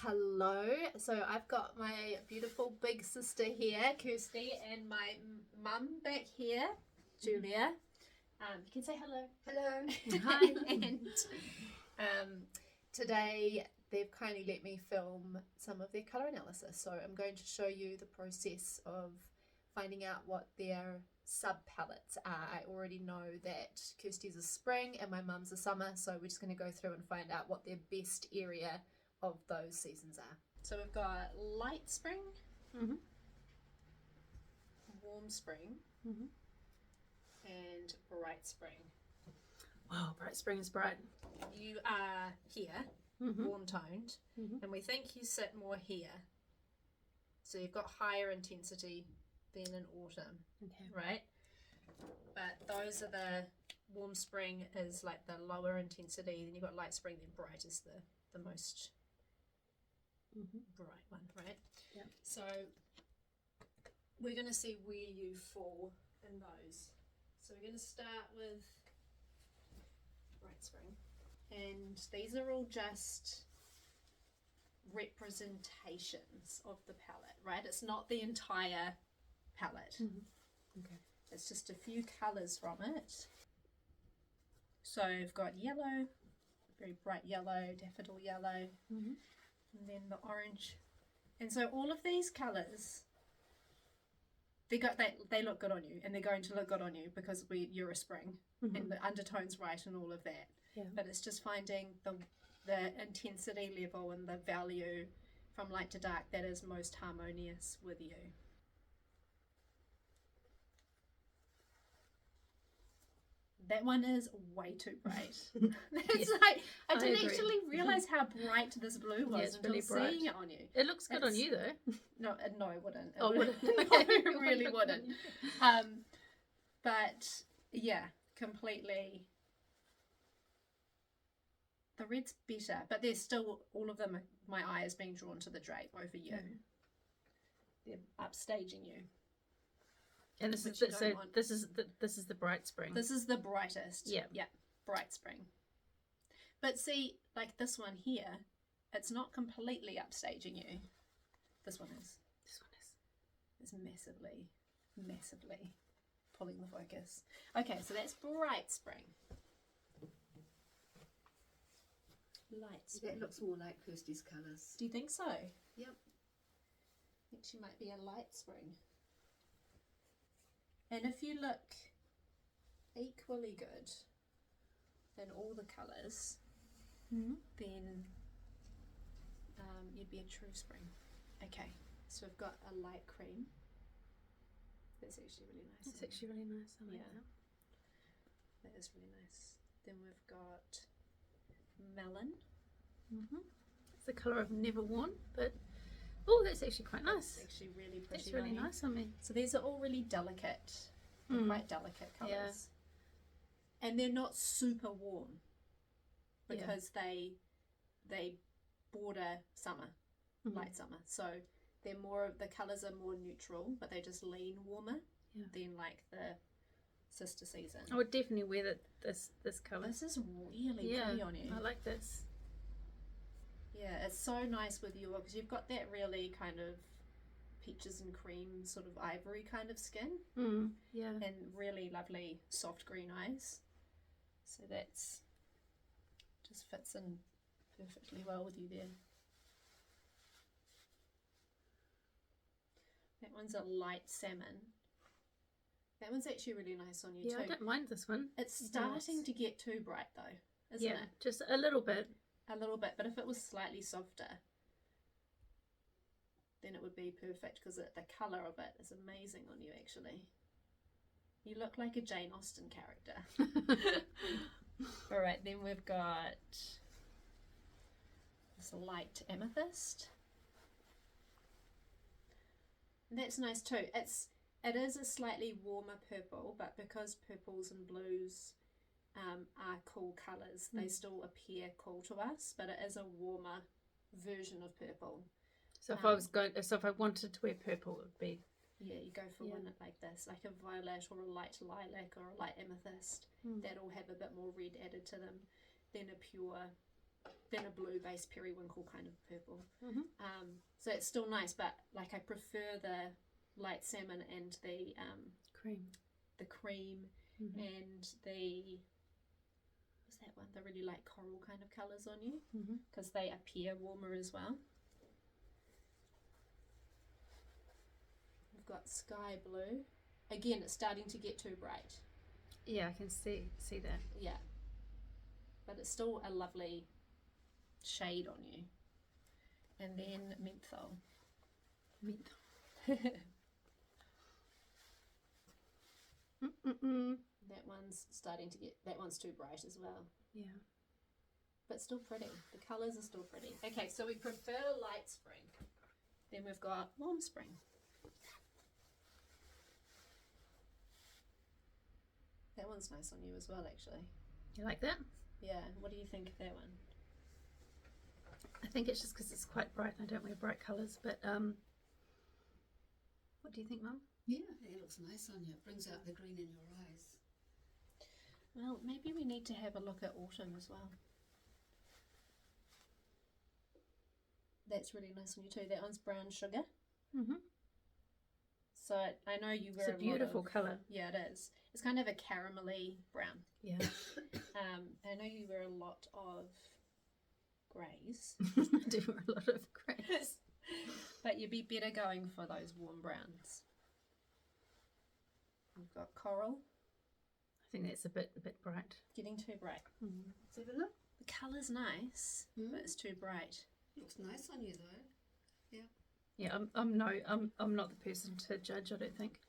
Hello. So I've got my beautiful big sister here, Kirsty, and my mum back here, Julia. You can say hello. Hello. Hi. And today they've kindly let me film some of their colour analysis. So I'm going to show you the process of finding out what their sub-palettes are. I already know that Kirsty's a spring and my mum's a summer, so we're just going to go through and find out what their best area of those seasons are. So we've got light spring, warm spring, and bright spring. Wow, bright spring is bright. You are here, warm toned, and we think you sit more here. So you've got higher intensity than in autumn, right? But those are the warm spring is like the lower intensity, then you've got light spring, then bright is the most bright one, right? Yeah. So we're going to see where you fall in those. So we're going to start with bright spring, and these are all just representations of the palette, right? It's not the entire palette. Okay. It's just a few colours from it. So we've got yellow, very bright yellow, daffodil yellow, and then the orange. And so all of these colours, they look good on you, and they're going to look good on you because you're a spring, and the undertones right and all of that. Yeah. But it's just finding the intensity level and the value from light to dark that is most harmonious with you. That one is way too bright. It's like I didn't actually realise how bright this blue was until really bright. seeing it on you. It looks good on you though. No, it wouldn't. Oh, would it? No, it really wouldn't. But yeah, completely. The red's better, but there's still all of them. My eye is being drawn to the drape over you. They're upstaging you. And this is this is the bright spring. This is the brightest. Yeah, bright spring. But see, like this one here, it's not completely upstaging you. This one is. This one is. It's massively pulling the focus. Okay, so that's bright spring. Light spring. That looks more like Kirsty's colours. Do you think so? Yep. I think she might be a light spring. And if you look equally good in all the colours, then you'd be a true spring. Okay, so we've got a light cream. That's actually really nice. It's actually really nice. I like that. That is really nice. Then we've got melon. It's the colour I've never worn, but oh, that's actually quite nice. It's actually really pretty. That's really nice on me. So these are all really delicate, quite delicate colours. And they're not super warm because they border summer, light summer. So they're the colours are more neutral, but they just lean warmer than like the sister season. I would definitely wear this colour. This is really pretty on you. I like this. Yeah, it's so nice with you because you've got that really kind of peaches and cream sort of ivory kind of skin. Yeah. And really lovely soft green eyes. So that's just fits in perfectly well with you there. That one's a light salmon. That one's actually really nice on you too. Yeah, I don't mind this one. It's starting to get too bright though, isn't it? Just a little bit. A little bit, but if it was slightly softer, then it would be perfect because the colour of it is amazing on you actually. You look like a Jane Austen character. Alright, then we've got this light amethyst. And that's nice too. It is a slightly warmer purple, but because purples and blues are cool colours, they still appear cool to us, but it is a warmer version of purple. So if I wanted to wear purple, it would be you go for one like this, like a violet or a light lilac or a light amethyst. That'll have a bit more red added to them than a pure than a blue based periwinkle kind of purple. Mhm. So it's still nice, but like I prefer the light salmon and the Cream. cream Mhm. and the what's that one? The really light coral kind of colours on you, Mhm. because they appear warmer as well. We've got sky blue. Again, it's starting to get too bright. Yeah, I can see that. Yeah. But it's still a lovely shade on you. And then menthol. Mint. Mm-mm-mm. That one's starting to get, that one's too bright as well. Yeah. But still pretty. The colours are still pretty. Okay, so we prefer light spring. Then we've got warm spring. That one's nice on you as well, actually. You like that? Yeah, what do you think of that one? I think it's just because it's quite bright. I don't wear bright colours, but what do you think, Mum? Yeah, it looks nice on you. It brings out the green in your eyes. Well, maybe we need to have a look at autumn as well. That's really nice on you too. That one's brown sugar. Mhm. So I know you wear It's a beautiful colour. Yeah, it is. It's kind of a caramelly brown. Yeah. I know you wear a lot of greys, I do wear a lot of greys. but you'd be better going for those warm browns. We've got coral. I think that's a bit bright. Getting too bright. Mm. Let's have a look. The colour's nice, Mm. but it's too bright. Looks nice on you though. Yeah, I'm not the person to judge. I don't think.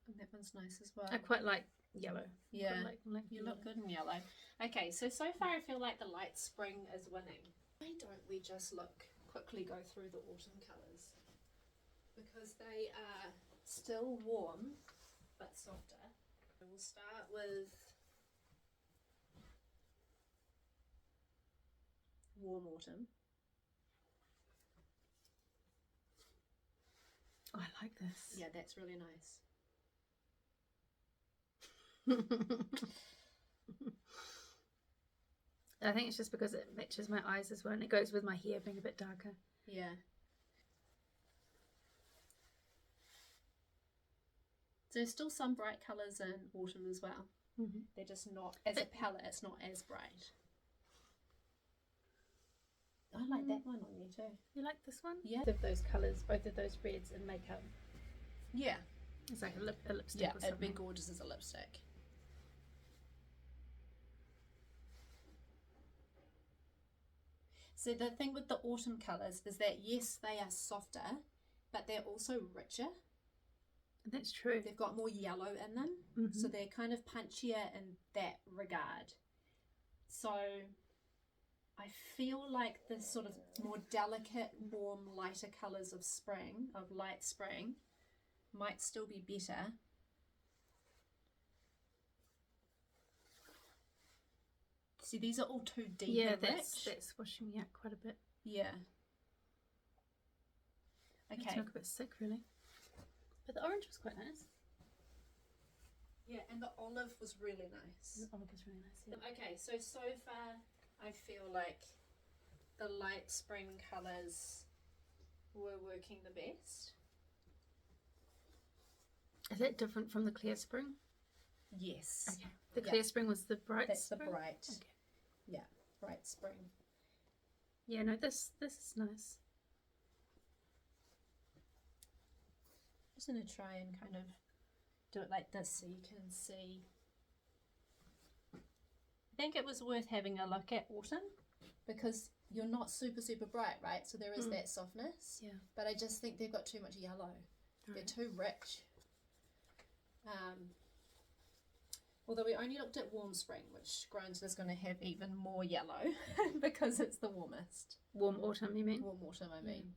And that one's nice as well. I quite like yellow. Yeah, Quite like you yellow. look good in yellow. Okay, so far I feel like the light spring is winning. Why don't we just quickly go through the autumn colours? Because they are still warm, but softer. We'll start with warm autumn. Oh, I like this. Yeah, that's really nice. I think it's just because it matches my eyes as well, and it goes with my hair being a bit darker. Yeah. So there's still some bright colours in autumn as well. Mm-hmm. They're just not, as a palette, it's not as bright. I like that one on you too. You like this one? Yeah. Both of those colours, both of those reds and makeup. Yeah. It's like a lipstick Yeah, or it'd be something. gorgeous as a lipstick. So the thing with the autumn colours is that yes, they are softer, but they're also richer. That's true. They've got more yellow in them, Mhm. so they're kind of punchier in that regard. So I feel like the sort of more delicate, warm, lighter colours of spring, of light spring, might still be better. See, these are all too deep Yeah, and that's rich. washing me out quite a bit. Yeah. Makes Okay. me look a bit sick, really. But the orange was quite nice. Yeah, and the olive was really nice. The olive was really nice. Yeah. Okay, so far I feel like the light spring colours were working the best. Is that different from the clear spring? Yes. Okay. The Yeah. clear spring was the bright That's spring? the bright. Okay. Yeah, bright spring. Yeah, no, this is nice. I'm just going to try and kind of do it like this so you can see. I think it was worth having a look at autumn because you're not super bright, right? So there is that softness. Yeah. But I just think they've got too much yellow. They're Right. too rich. Although we only looked at warm spring, which granted is going to have even more yellow because it's the warmest. Warm autumn, you mean? Warm autumn, I mean.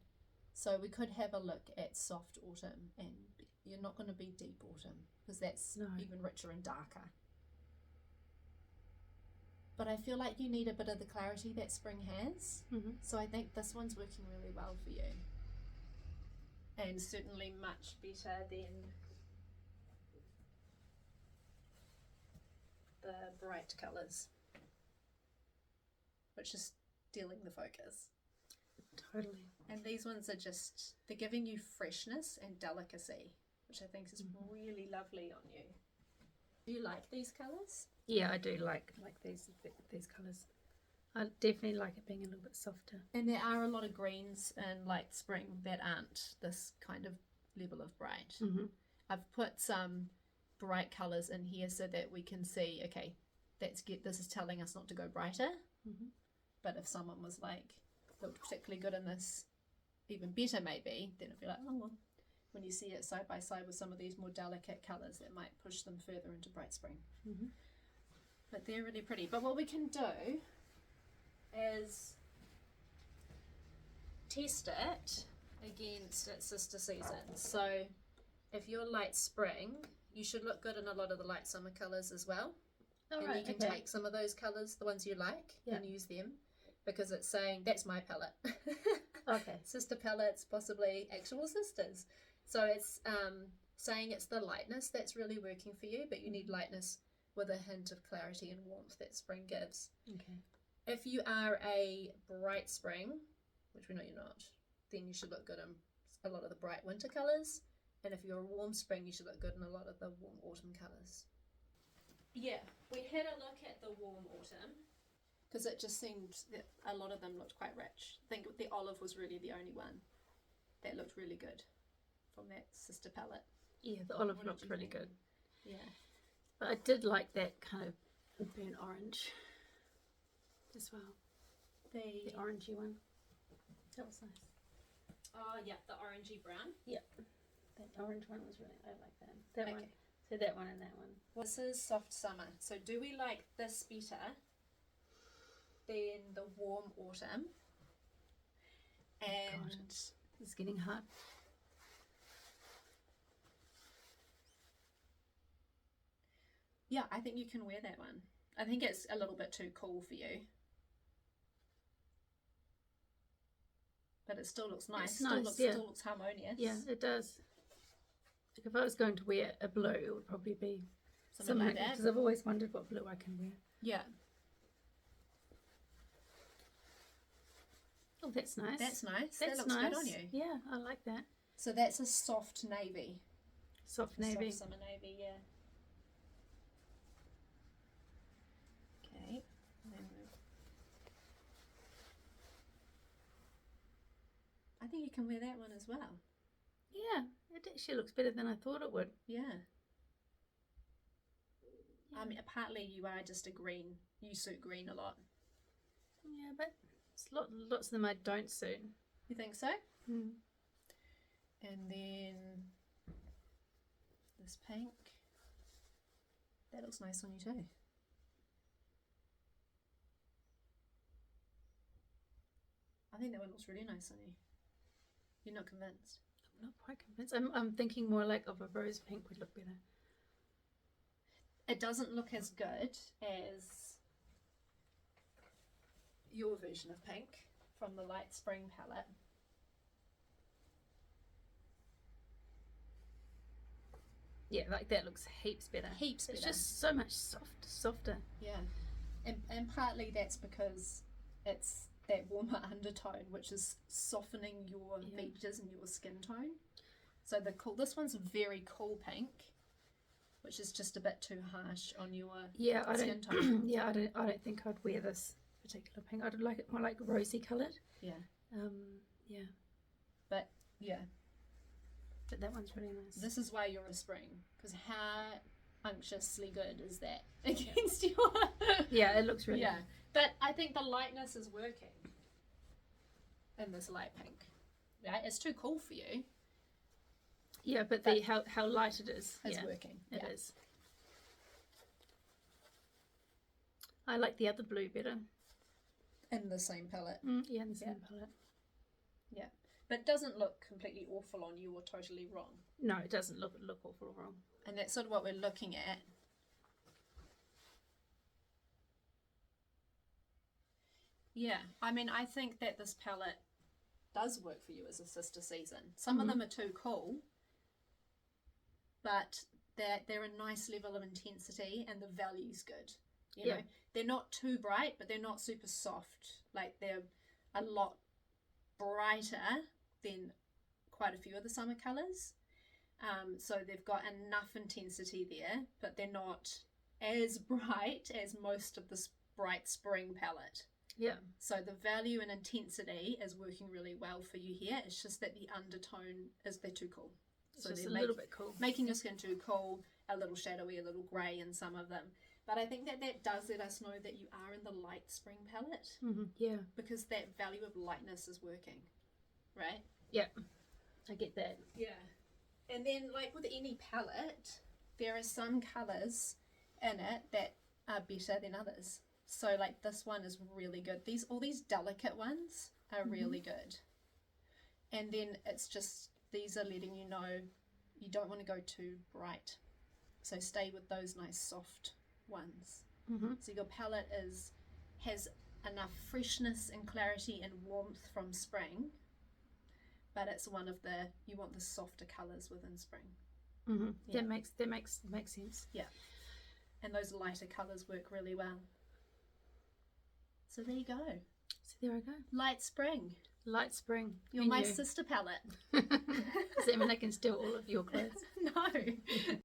So we could have a look at soft autumn, and you're not going to be deep autumn because that's No. even richer and darker. But I feel like you need a bit of the clarity that spring has. Mm-hmm. So I think this one's working really well for you. And certainly much better than the bright colours. which is stealing the focus. Totally. And these ones are just, they're giving you freshness and delicacy, which I think is really lovely on you. Do you like these colours? Yeah, I do like these colours. I definitely like it being a little bit softer. And there are a lot of greens in light spring that aren't this kind of level of bright. Mm-hmm. I've put some bright colours in here so that we can see, okay, this is telling us not to go brighter. Mm-hmm. But if someone was like, looked particularly good in this, even better maybe, then it'd be like, oh well. When you see it side by side with some of these more delicate colours, that might push them further into bright spring. Mm-hmm. But they're really pretty. But what we can do is test it against its sister season. So if you're light spring, you should look good in a lot of the light summer colours as well. And you can take some of those colours, the ones you like, and use them, because it's saying that's my palette. Okay. Sister palettes, possibly actual sisters. So it's saying it's the lightness that's really working for you, but you need lightness with a hint of clarity and warmth that spring gives. Okay. If you are a bright spring, which we know you're not, then you should look good in a lot of the bright winter colours. And if you're a warm spring, you should look good in a lot of the warm autumn colours. Yeah, we had a look at the warm autumn because it just seemed that a lot of them looked quite rich. I think the olive was really the only one that looked really good from that sister palette. Yeah, the olive What looked did you really think? good. Yeah. But I did like that kind of burnt orange as well. The orangey one. That was nice. Oh yeah, the orangey brown. Yep. That orange one was really, I like that. That Okay. one. So that one and that one. This is soft summer. So do we like this better than the warm autumn? And God, it's getting hard. yeah, I think you can wear that one. I think it's a little bit too cool for you. But it still looks nice. It's nice, yeah. Still looks harmonious. Yeah, it does. Like if I was going to wear a blue, it would probably be Something like that. because I've always wondered what blue I can wear. Yeah. Oh, that's nice. That's nice. That's that looks nice. good on you. Yeah, I like that. So that's a soft navy. Soft navy. Soft summer navy, yeah. Okay. And then I think you can wear that one as well. Yeah, it actually looks better than I thought it would. Yeah. I mean, partly you are just a green. You suit green a lot. Yeah, but it's lots of them I don't suit. You think so? Mm. And then this pink. That looks nice on you too. I think that one looks really nice on you. You're not convinced? I'm not quite convinced. I'm thinking more like of a rose pink would look better. It doesn't look as good as your version of pink from the light spring palette. Yeah, like that looks heaps better. Heaps It's better. just so much softer. Yeah. And partly that's because it's that warmer undertone which is softening your features and your skin tone. So this one's a very cool pink, which is just a bit too harsh on your skin tone. Yeah, I don't think I'd wear this particular pink. I'd like it more like rosy coloured. Yeah. Yeah. But yeah, But that one's really nice. this is why you're a spring, because how unctuously good is that against your Yeah, it looks really yeah. But I think the lightness is working in this light pink. Right? It's too cool for you. Yeah, but how light it is. It's Yeah, working. it is. I like the other blue better. In the same palette. Yeah, in the same palette. Yeah. But it doesn't look completely awful on you or totally wrong. No, it doesn't look awful wrong. And that's sort of what we're looking at. Yeah, I mean, I think that this palette does work for you as a sister season. Some of them are too cool, but they're a nice level of intensity and the value's good. You know, they're not too bright, but they're not super soft. Like they're a lot brighter than quite a few of the summer colours. So they've got enough intensity there, but they're not as bright as most of the bright spring palette. Yeah. So the value and intensity is working really well for you here. It's just that the undertone is they're too cool. It's So just they're a little bit cool. making your skin too cool, a little shadowy, a little grey in some of them. But I think that does let us know that you are in the light spring palette, Yeah. because that value of lightness is working, right? Yeah. I get that. Yeah. And then, like with any palette, there are some colours in it that are better than others. So, like this one is really good. All these delicate ones are really good. And then it's just, these are letting you know you don't want to go too bright. So stay with those nice soft ones. So your palette has enough freshness and clarity and warmth from spring, but it's one of you want the softer colours within spring. Yeah. That makes sense. Yeah. And those lighter colours work really well. So there you go. So there I go. Light spring. Light spring. You're my sister palette. Does that mean I can steal all of your clothes? No.